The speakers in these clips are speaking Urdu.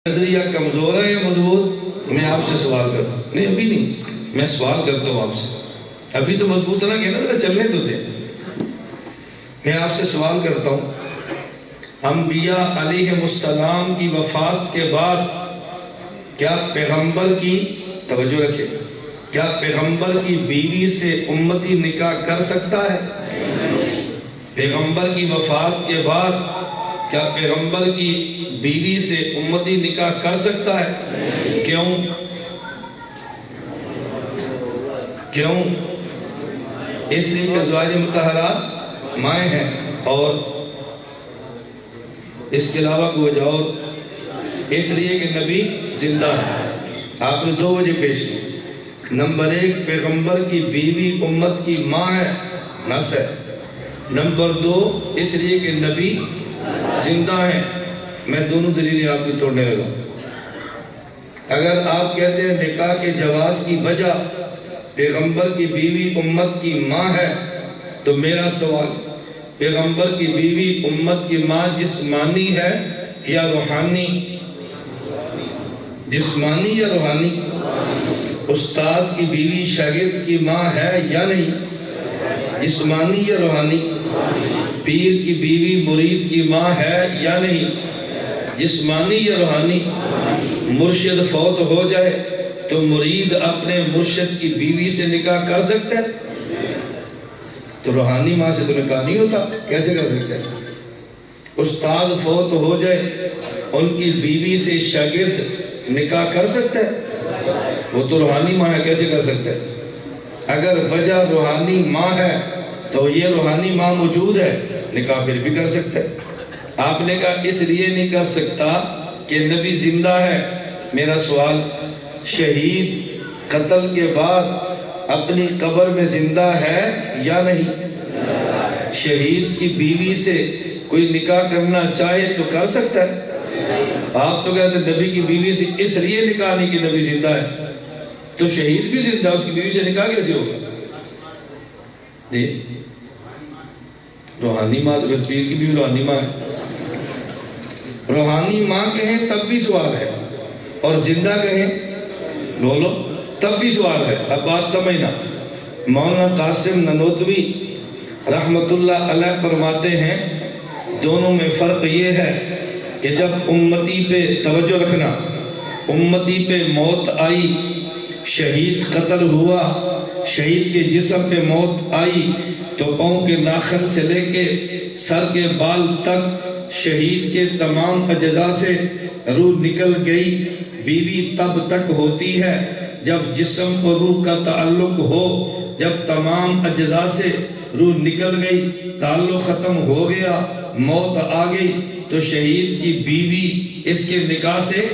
نظریہ کمزور ہے یا مضبوط؟ میں آپ سے سوال کرتا ہوں. نہیں ابھی نہیں، میں سوال کرتا ہوں آپ سے. ابھی تو مضبوط نہ کہنا، ذرا چلنے تو دیں. میں آپ سے سوال کرتا ہوں، انبیاء علیہ السلام کی وفات کے بعد کیا پیغمبر کی، توجہ رکھیں، کیا پیغمبر کی بیوی سے امتی نکاح کر سکتا ہے؟ پیغمبر کی وفات کے بعد کیا پیغمبر کی بیوی سے امتی نکاح کر سکتا ہے؟ کیوں؟ کیوں؟ اس لیے کہ ازواج مطہرات مائیں ہیں، اور اس کے علاوہ کوئی وجہ اور، اس لیے کہ نبی زندہ ہے. آپ نے دو وجہ پیش کی. نمبر ایک، پیغمبر کی بیوی امت کی ماں ہے، نس ہے. نمبر دو، اس لیے کہ نبی زندہ ہیں. میں دونوں دلیلیں آپ کی توڑنے لگا. اگر آپ کہتے ہیں نکاح کے جواز کی وجہ پیغمبر کی بیوی امت کی ماں ہے، تو میرا سوال، پیغمبر کی بیوی امت کی ماں جسمانی ہے یا روحانی؟ جسمانی یا روحانی؟ استاذ کی بیوی شاگرد کی ماں ہے یا نہیں؟ جسمانی یا روحانی؟ پیر کی بیوی مرید کی ماں ہے یا نہیں؟ جسمانی یا روحانی؟ مرشد فوت ہو جائے تو مرید اپنے مرشد کی بیوی سے نکاح کر سکتا ہے؟ تو روحانی ماں سے تو نکاح نہیں ہوتا، کیسے کر سکتا ہے؟ استاد فوت ہو جائے، ان کی بیوی سے شاگرد نکاح کر سکتا ہے؟ وہ تو روحانی ماں ہے، کیسے کر سکتا ہے؟ اگر وجہ روحانی ماں ہے تو یہ روحانی ماں موجود ہے، نکاح پھر بھی کر سکتا ہے. آپ نے کہا اس لیے نہیں کر سکتا کہ نبی زندہ ہے. میرا سوال، شہید قتل کے بعد اپنی قبر میں زندہ ہے یا نہیں؟ شہید کی بیوی سے کوئی نکاح کرنا چاہے تو کر سکتا ہے. آپ تو کہتے ہیں نبی کی بیوی سے اس لیے نکاح نہیں کہ نبی زندہ ہے. تو شہید بھی زندہ، اس کی بیوی سے نکاح کیسے ہوگا؟ جی روحانی ماں تو پھر پیر کی بھی روحانی ماں ہے. روحانی ماں کہیں تب بھی سوال ہے، اور زندہ کہیں بولو تب بھی سوال ہے. اب بات سمجھنا. مولانا قاسم ننوتوی رحمت اللہ علیہ فرماتے ہیں دونوں میں فرق یہ ہے کہ جب امتی پہ، توجہ رکھنا، امتی پہ موت آئی، شہید قتل ہوا، شہید کے جسم پہ موت آئی، تو پاؤں کے ناخن سے لے کے سر کے بال تک شہید کے تمام اجزاء سے روح نکل گئی. بیوی تب تک ہوتی ہے جب جسم اور روح کا تعلق ہو. جب تمام اجزاء سے روح نکل گئی، تعلق ختم ہو گیا، موت آ گئی، تو شہید کی بیوی اس کے نکاح سے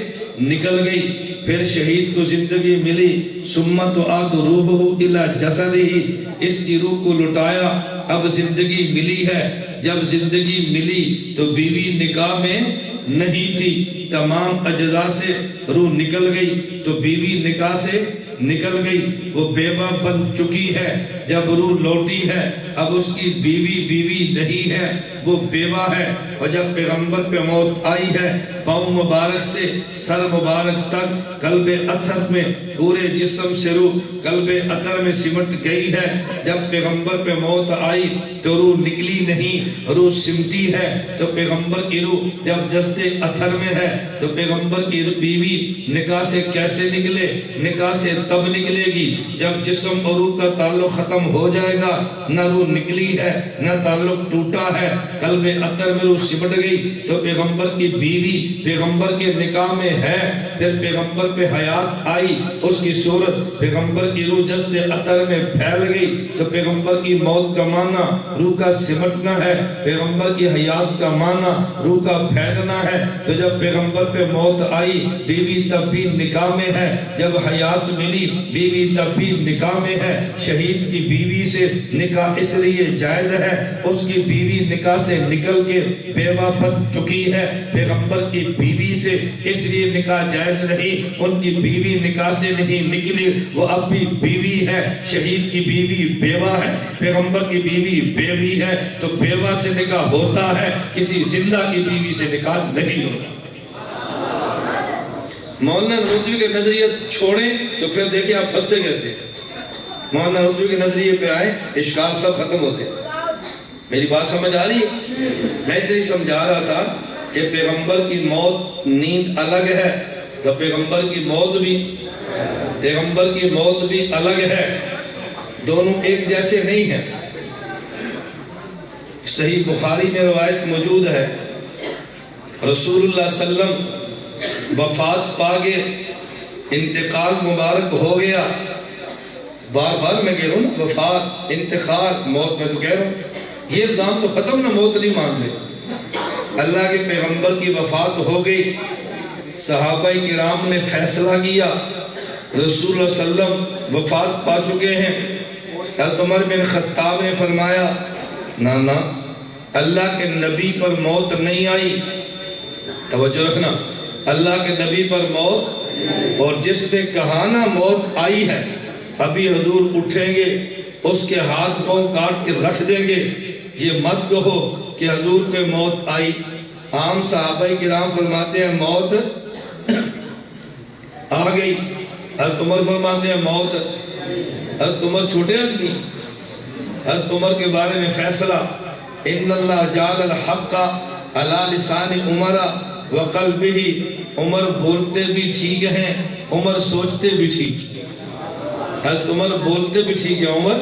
نکل گئی. پھر شہید کو زندگی ملی، ثم تعاد روحہ الی جسدہ، اس کی روح کو لٹایا، اب زندگی ملی ہے. جب زندگی ملی تو بیوی نکاح میں نہیں تھی، تمام اجزاء سے روح نکل گئی، تو بیوی نکاح سے نکل گئی، وہ بیوہ بن چکی ہے. جب روح لوٹی ہے، اب اس کی بیوی نہیں ہے، وہ بیوہ ہے. اور جب پیغمبر پہ موت آئی ہے، پاؤں مبارک سے سر مبارک تک قلب اطہر میں پورے جسم سے روح قلب اطہر میں سمٹ گئی ہے. جب پیغمبر پہ موت آئی تو روح نکلی نہیں، روح سمٹی ہے. تو پیغمبر کی روح جب جسد اطہر میں ہے تو پیغمبر کی بیوی نکاح سے کیسے نکلے؟ نکاح سے تب نکلے گی جب جسم اور روح کا تعلق ختم ہو جائے گا. نہ روح نکلی ہے نہ تعلق ٹوٹا ہے، قلب اطہر میں روح سمٹ گئی، تو پیغمبر کی بیوی پیغمبر کے نکاح میں ہے. پھر پیغمبر پہ حیات آئی، اس کی صورت پیغمبر کی روح جسد اطہر میں پھیل گئی. تو پیغمبر کی موت کا معنی روح کا سمٹنا ہے، پیغمبر کی حیات کا معنی روح کا پھیلنا ہے. تو جب پیغمبر پہ موت آئی، بیوی تب بھی نکاح میں ہے. جب حیات ملی، بیوی تب بھی نکاح میں ہے. شہید کی بیوی سے نکاح اس لیے جائز ہے، اس کی بیوی نکاح سے نکل کے بیوہ بن چکی ہے. پیغمبر کی بیوی سے اس لیے نکاح جائز نہیں، ان کی بیوی نکاح سے نہیں نکلی، وہ اب بھی بیوی ہے. شہید کی بیوی بیوہ ہے، پیغمبر کی بیوی بیوی ہے. تو بیوہ سے نکاح ہوتا ہے، کسی زندہ کی بیوی سے نکاح نہیں ہوتا. مولانا نانوتوی کے نظریہ چھوڑیں تو پھر دیکھیں آپ پھنستے کیسے. مولانا نانوتوی کے نظریے پہ آئیں اشکال سب ختم ہوتے. میری بات سمجھ آ رہی ہے؟ میں اسے ہی سمجھا رہا تھا کہ پیغمبر کی موت نیند الگ ہے تو پیغمبر کی موت بھی الگ ہے، دونوں ایک جیسے نہیں ہیں. صحیح بخاری میں روایت موجود ہے، رسول اللہ صلی اللہ علیہ وسلم وفات پاگے، انتقال مبارک ہو گیا. بار بار میں کہہ رہا ہوں نا، وفات، انتقال، موت، میں تو کہہ رہا ہوں یہ الزام تو ختم نہ، موت نہیں مان لے. اللہ کے پیغمبر کی وفات ہو گئی، صحابہ کرام نے فیصلہ کیا، رسول اللہ صلی اللہ علیہ وسلم وفات پا چکے ہیں. حضرت عمر بن خطاب نے فرمایا نا اللہ کے نبی پر موت نہیں آئی. توجہ رکھنا، اللہ کے نبی پر موت، اور جس نے کہا نا موت آئی ہے، ابھی حضور اٹھیں گے اس کے ہاتھ پاؤں کاٹ کے رکھ دیں گے، یہ مت کہو کہ حضور پہ موت آئی. عام صحابہ کرام فرماتے ہیں موت آ گئی، حضرت عمر فرماتے ہیں موت. حضرت عمر چھوٹے آدمی، حضرت عمر کے بارے میں فیصلہ، ان اللہ جعل الحق علی لسان عمر وقلبہ، عمر بولتے بھی ٹھیک ہیں، عمر سوچتے بھی ٹھیک. حضرت عمر بولتے بھی ٹھیک ہے عمر،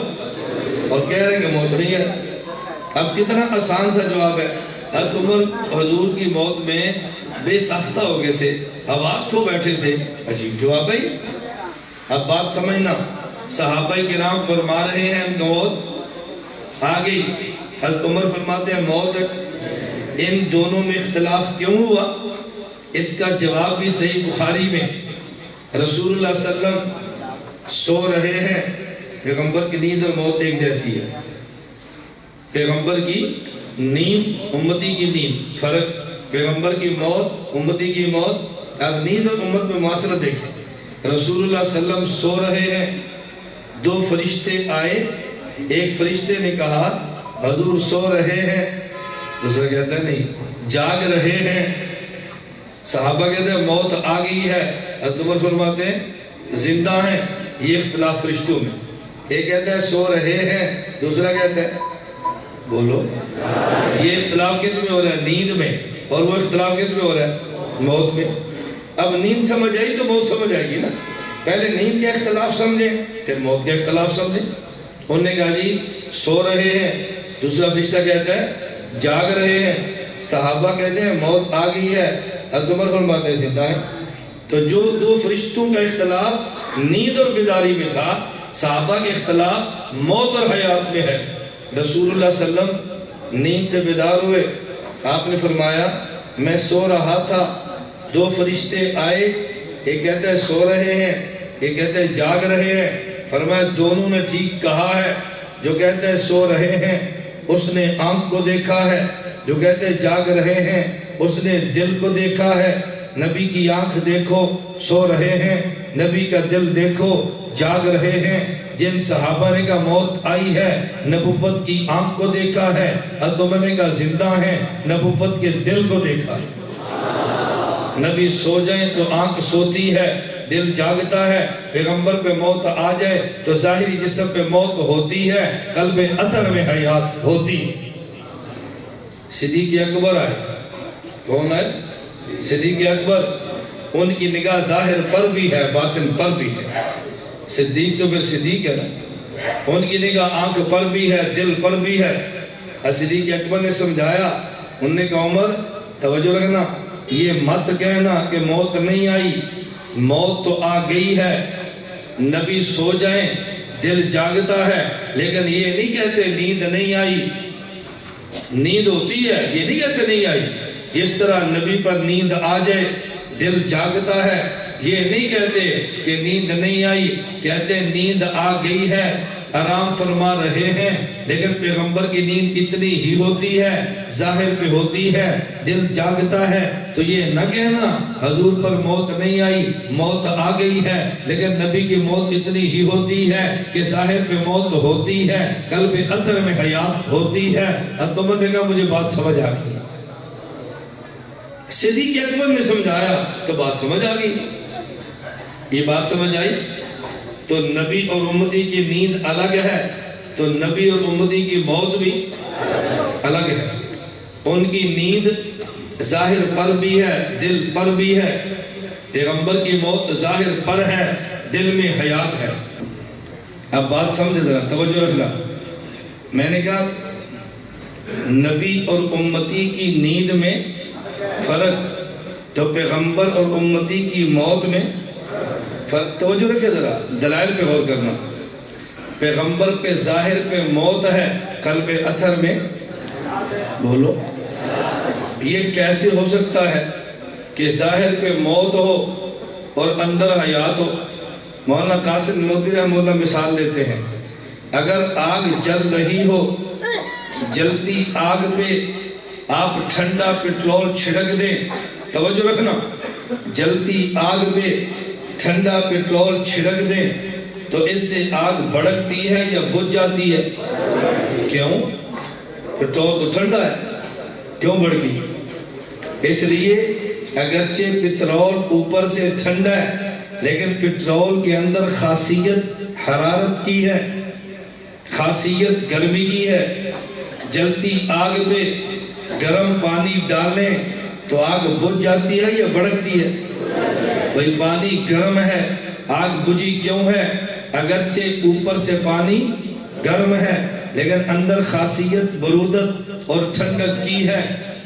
اور کہہ رہے ہیں کہ موت نہیں ہے. اب کتنا آسان سا جواب ہے. حضرت عمر حضور کی موت میں بے ساختہ ہو گئے تھے، آواز کو بیٹھے تھے. عجیب جواب ہے. اب بات سمجھنا، صحابہ کرام فرما رہے ہیں موت آ گئی، حضرت عمر فرماتے ہیں موت. ان دونوں میں اختلاف کیوں ہوا؟ اس کا جواب بھی صحیح بخاری میں، رسول اللہ صلی اللہ علیہ وسلم سو رہے ہیں. پیغمبر کی نیند اور موت ایک جیسی ہے. پیغمبر کی نیند، امتی کی نیند، فرق. پیغمبر کی موت، امتی کی موت. اب نیند اور امت میں معاشرت دیکھیں. رسول اللہ صلی اللہ علیہ وسلم سو رہے ہیں، دو فرشتے آئے. ایک فرشتے نے کہا حضور سو رہے ہیں، دوسرا کہتا ہے نہیں جاگ رہے ہیں. صحابہ کہتے ہیں موت آ گئی ہے، حضرت عمر فرماتے ہیں زندہ ہیں. یہ اختلاف فرشتوں میں، ایک کہتا ہے سو رہے ہیں، دوسرا کہتا ہے بولو. یہ اختلاف کس میں ہو رہا ہے؟ نیند میں. اور وہ اختلاف کس میں ہو رہا ہے؟ موت میں. اب نیند سمجھ آئی تو موت سمجھ آئے گی نا. پہلے نیند کے اختلاف سمجھیں پھر موت کے اختلاف سمجھیں. انہوں نے کہا جی سو رہے ہیں، دوسرا فرشتہ کہتا ہے جاگ رہے ہیں. صحابہ کہتے ہیں موت آ گئی ہے، حضرت عمر فرماتے ہیں زندہ ہیں. تو جو دو فرشتوں کا اختلاف نیند اور بیداری میں تھا، صحابہ کے اختلاف موت اور حیات میں ہے. رسول اللہ صلی اللہ علیہ وسلم نیند سے بیدار ہوئے، آپ نے فرمایا میں سو رہا تھا، دو فرشتے آئے، ایک کہتا ہے سو رہے ہیں، ایک کہتا ہے جاگ رہے ہیں. فرمایا دونوں نے ٹھیک کہا ہے. جو کہتا ہے سو رہے ہیں اس نے آنکھ کو دیکھا ہے، جو کہتے ہیں جاگ رہے ہیں اس نے دل کو دیکھا ہے. نبی کی آنکھ دیکھو سو رہے ہیں، نبی کا دل دیکھو جاگ رہے ہیں. جن صحابہ نے کہا موت آئی ہے، نبوت کی آنکھ کو دیکھا ہے. حضرت عمر نے کہا زندہ ہیں، نبوت کے دل کو دیکھا ہے. نبی سو جائیں تو آنکھ سوتی ہے، دل جاگتا ہے. پیغمبر پہ موت آ جائے تو ظاہری جسم پہ موت ہوتی ہے، قلب اثر میں حیات ہوتی. صدیق اکبر آئے، کون ہے؟ صدیق اکبر. ان کی نگاہ ظاہر پر بھی ہے، باطن پر بھی ہے. صدیق تو پھر صدیق ہے نا. ان کی نگاہ آنکھ پر بھی ہے، دل پر بھی ہے. صدیق اکبر نے سمجھایا، انہوں نے کہا عمر توجہ رکھنا، یہ مت کہنا کہ موت نہیں آئی، موت تو آ گئی ہے. نبی سو جائیں دل جاگتا ہے، لیکن یہ نہیں کہتے نیند نہیں آئی. نیند ہوتی ہے، یہ نہیں کہتے نہیں آئی. جس طرح نبی پر نیند آ جائے دل جاگتا ہے، یہ نہیں کہتے کہ نیند نہیں آئی، کہتے نیند آ گئی ہے، آرام فرما رہے ہیں. لیکن پیغمبر کی نیند اتنی ہی ہوتی ہے، ظاہر پہ ہوتی ہے، دل جاگتا ہے. تو یہ نہ کہنا حضور پر موت نہیں آئی، موت آ گئی ہے، لیکن نبی کی موت اتنی ہی ہوتی ہے کہ ظاہر پہ موت ہوتی ہے، قلب اثر میں حیات ہوتی ہے. عمر نے کہا مجھے بات سمجھ آ گئی. صدیق اکبر نے سمجھایا تو بات سمجھ آ گئی. یہ بات سمجھ آئی؟ تو نبی اور امتی کی نیند الگ ہے، تو نبی اور امتی کی موت بھی الگ ہے۔ ان کی نیند ظاہر پر بھی ہے، دل پر بھی ہے۔ پیغمبر کی موت ظاہر پر ہے، دل میں حیات ہے۔ اب بات سمجھ ذرا، توجہ رکھنا۔ میں نے کہا نبی اور امتی کی نیند میں فرق، تو پیغمبر اور امتی کی موت میں فرق۔ توجہ رکھے ذرا، دلائل پہ غور کرنا۔ پیغمبر پہ ظاہر پہ موت ہے، قلب اطہر میں بولو یہ کیسے ہو سکتا ہے کہ ظاہر پہ موت ہو اور اندر حیات ہو؟ مولانا قاسم نانوتوی رحمہ اللہ مثال دیتے ہیں، اگر آگ جل رہی ہو، جلتی آگ پہ آپ ٹھنڈا پٹرول چھڑک دیں، توجہ رکھنا، جلتی آگ پہ ٹھنڈا پٹرول چھڑک دیں تو اس سے آگ بھڑکتی ہے یا بجھ جاتی ہے؟ کیوں؟ پٹرول تو ٹھنڈا ہے، کیوں بھڑکی؟ اس لیے اگرچہ پٹرول اوپر سے ٹھنڈا ہے لیکن پٹرول کے اندر خاصیت حرارت کی ہے، خاصیت گرمی کی ہے۔ جلتی آگ پہ گرم پانی ڈالیں تو آگ بجھ جاتی ہے یا بھڑکتی ہے؟ وہی پانی گرم ہے، آگ بجھی کیوں ہے؟ اگرچہ اوپر سے پانی گرم ہے لیکن اندر خاصیت برودت اور ٹھنڈک کی ہے۔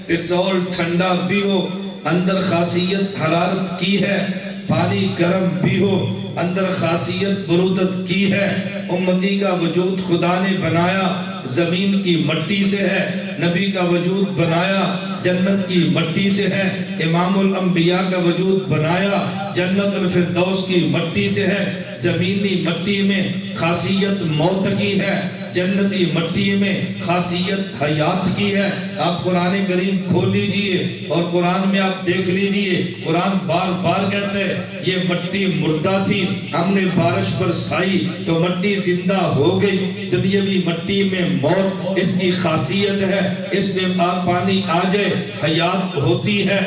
پٹرول ٹھنڈا بھی ہو، اندر خاصیت حرارت کی ہے، پانی گرم بھی ہو، اندر خاصیت برودت کی ہے۔ امتی کا وجود خدا نے بنایا زمین کی مٹی سے ہے، نبی کا وجود بنایا جنت کی مٹی سے ہے، امام الانبیاء کا وجود بنایا جنت الفردوس کی مٹی سے ہے۔ زمینی مٹی میں خاصیت موت کی ہے، جنتی مٹی میں خاصیت حیات کی ہے۔ آپ قرآن کریم کھول لیجئے اور قرآن میں آپ دیکھ لیجئے، قرآن بار بار کہتے ہیں یہ مٹی مردہ تھی، ہم نے بارش برسائی تو مٹی زندہ ہو گئی۔ دنیاوی مٹی میں موت اس کی خاصیت ہے، اس میں پانی آ جائے حیات ہوتی ہے۔